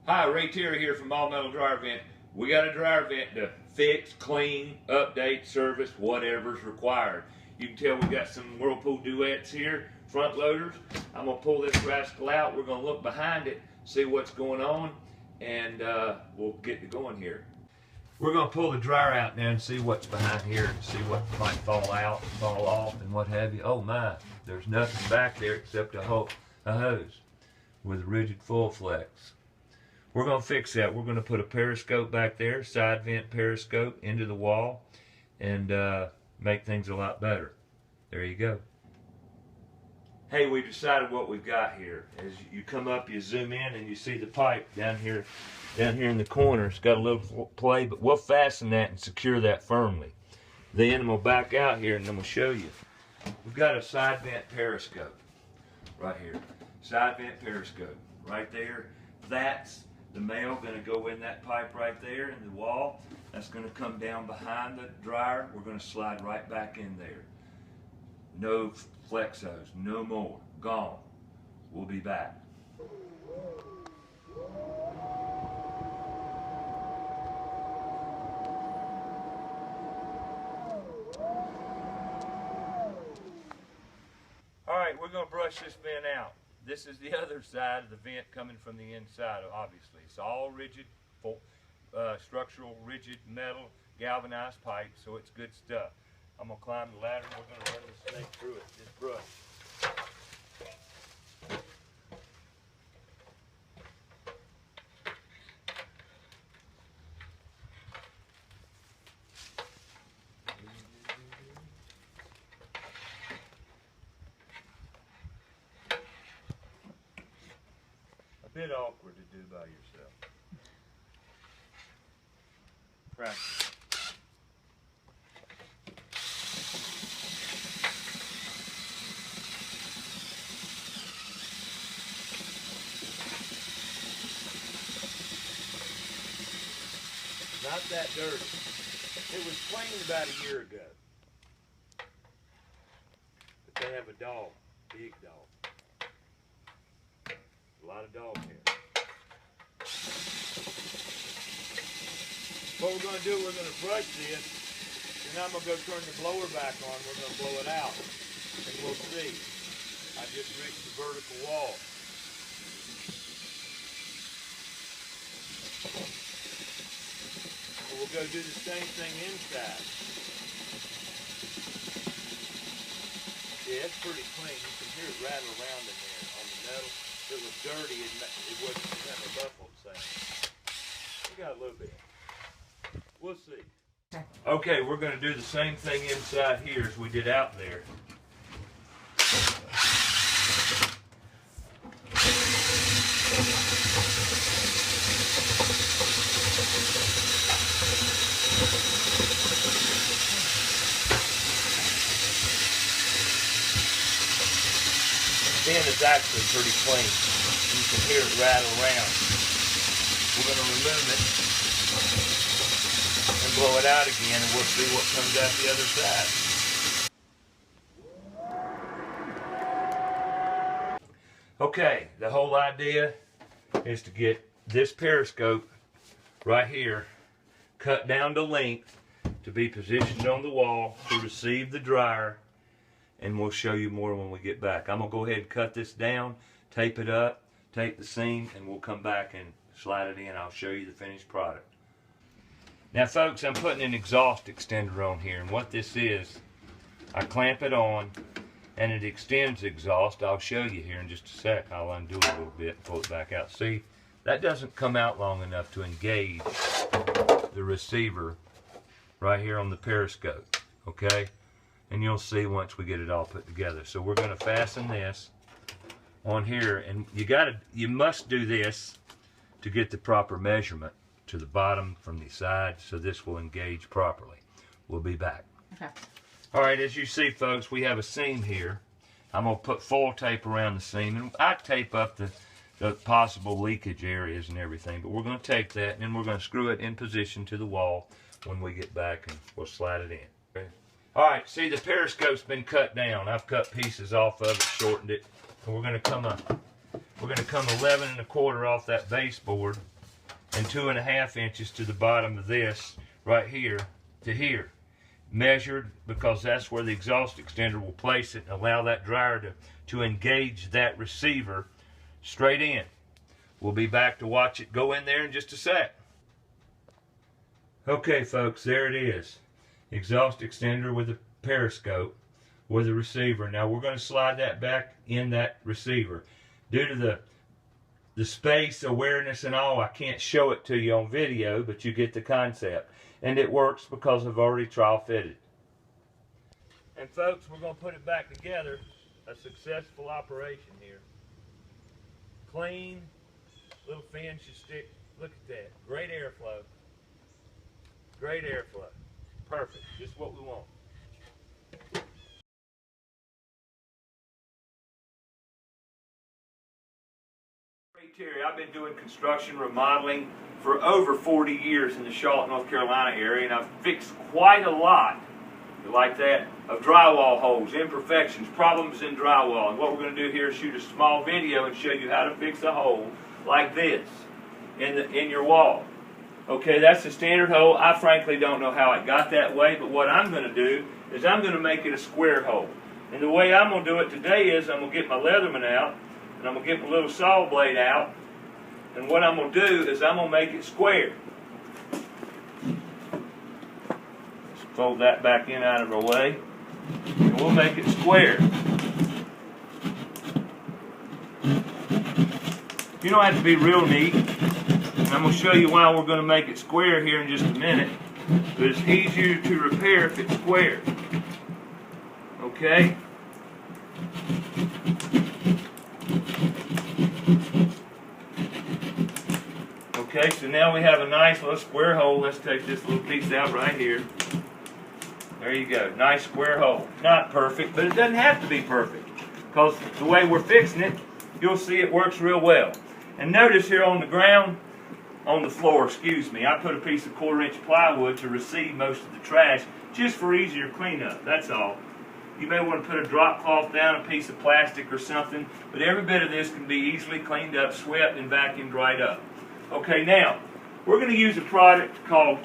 Hi, Ray Terry here from MtHolley Dryer Vent. We got a dryer vent to fix, clean, update, service, whatever's required. You can tell we got some Whirlpool duets here, front loaders. I'm gonna pull this rascal out. We're gonna look behind it, see what's going on, and we'll get to going here. We're gonna pull the dryer out now and see what's behind here and see what might fall out, fall off, and what have you. Oh my, there's nothing back there except a hose with a rigid full flex. We're going to fix that. We're going to put a periscope back there, side vent periscope, into the wall, and make things a lot better. There you go. Hey, we decided what we've got here. As you come up, you zoom in, and you see the pipe down here in the corner. It's got a little play, but we'll fasten that and secure that firmly. Then we'll back out here, and then we'll show you. We've got a side vent periscope right here. Side vent periscope right there. That's the male going to go in that pipe right there in the wall. That's going to come down behind the dryer. We're going to slide right back in there. No flex hose, no more. Gone. We'll be back. Alright, we're going to brush this vent out. This is the other side of the vent coming from the inside, obviously. It's all rigid, structural, rigid metal, galvanized pipe, so it's good stuff. I'm going to climb the ladder and we're going to run the snake through it, this brush. A bit awkward to do by yourself. Practice. Not that dirty. It was cleaned about a year ago. But they have a dog, big dog. A lot of dog hair. What we're going to do, we're going to brush this, and I'm going to go turn the blower back on. We're going to blow it out, and we'll see. I just reached the vertical wall. And we'll go do the same thing inside. Yeah, it's pretty clean. You can hear it rattle around in there on the metal. If it was dirty, it wouldn't have a muffled sound. We got a little bit. We'll see. Okay, we're going to do the same thing inside here as we did out there. It's actually pretty clean. You can hear it rattle around. We're going to remove it and blow it out again, and we'll see what comes out the other side. Okay, the whole idea is to get this periscope right here cut down to length to be positioned on the wall to receive the dryer. And we'll show you more when we get back. I'm going to go ahead and cut this down, tape it up, tape the seam, and we'll come back and slide it in. I'll show you the finished product. Now folks, I'm putting an exhaust extender on here, and what this is, I clamp it on and it extends the exhaust. I'll show you here in just a sec. I'll undo it a little bit and pull it back out. See, that doesn't come out long enough to engage the receiver right here on the periscope, okay? And you'll see once we get it all put together. So we're going to fasten this on here, and you must do this to get the proper measurement to the bottom from the side, so this will engage properly. We'll be back. Okay. All right, as you see, folks, we have a seam here. I'm going to put foil tape around the seam, and I tape up the possible leakage areas and everything, but we're going to tape that, and then we're going to screw it in position to the wall when we get back, and we'll slide it in. Okay. All right, see, the periscope's been cut down. I've cut pieces off of it, shortened it, and we're going to come 11 1/4 off that baseboard and 2.5 inches to the bottom of this right here to here. Measured because that's where the exhaust extender will place it and allow that dryer to engage that receiver straight in. We'll be back to watch it go in there in just a sec. Okay folks, there it is. Exhaust extender with a periscope with a receiver. Now we're going to slide that back in that receiver. Due to the space, awareness and all, I can't show it to you on video, but you get the concept. And it works because I've already trial fitted. And folks, we're going to put it back together. A successful operation here. Clean, little fin should stick. Look at that. Great airflow. Great airflow. Perfect. Just what we want. Terry, I've been doing construction remodeling for over 40 years in the Charlotte, North Carolina area, and I've fixed quite a lot like that of drywall holes, imperfections, problems in drywall. And what we're going to do here is shoot a small video and show you how to fix a hole like this in your wall. Okay, that's the standard hole. I frankly don't know how it got that way, but what I'm going to do is I'm going to make it a square hole. And the way I'm going to do it today is I'm going to get my Leatherman out, and I'm going to get my little saw blade out, and what I'm going to do is I'm going to make it square. Let's fold that back in out of our way, and we'll make it square. You don't have to be real neat, and I'm going to show you why we're going to make it square here in just a minute, but it's easier to repair if it's square. Okay? Okay, so now we have a nice little square hole. Let's take this little piece out right here. There you go. Nice square hole. Not perfect, but it doesn't have to be perfect, because the way we're fixing it, you'll see it works real well. And notice here on the ground, on the floor, excuse me, I put a piece of 1/4-inch plywood to receive most of the trash, just for easier cleanup, that's all. You may want to put a drop cloth down, a piece of plastic or something, but every bit of this can be easily cleaned up, swept, and vacuumed right up. Okay, now, we're going to use a product called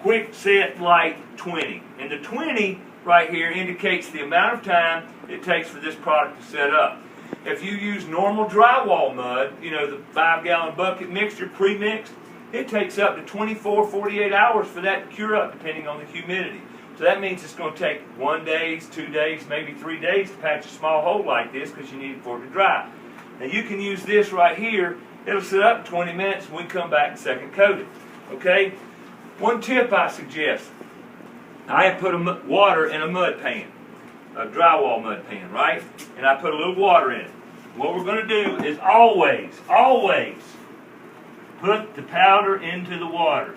Quick Set Light 20. And the 20 right here indicates the amount of time it takes for this product to set up. If you use normal drywall mud, you know, the 5-gallon bucket mixture pre-mixed, it takes up to 24, 48 hours for that to cure up, depending on the humidity. So that means it's going to take 1 day, 2 days, maybe 3 days to patch a small hole like this, because you need it for it to dry. Now you can use this right here. It'll sit up 20 minutes and we come back and second coat it. Okay? One tip I suggest. I have put water in a mud pan, a drywall mud pan, right? And I put a little water in it. What we're going to do is always put the powder into the water.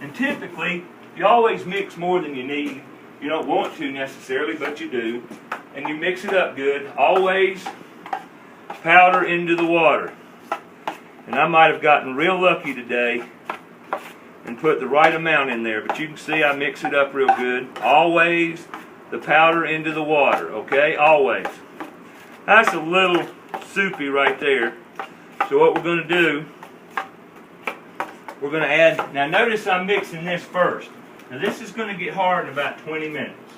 And typically, you always mix more than you need. You don't want to necessarily, but you do. And you mix it up good. Always powder into the water. And I might have gotten real lucky today and put the right amount in there. But you can see I mix it up real good. Always the powder into the water, okay? Always. That's a little soupy right there. So what we're going to do, we're going to add, now notice I'm mixing this first. Now this is going to get hard in about 20 minutes.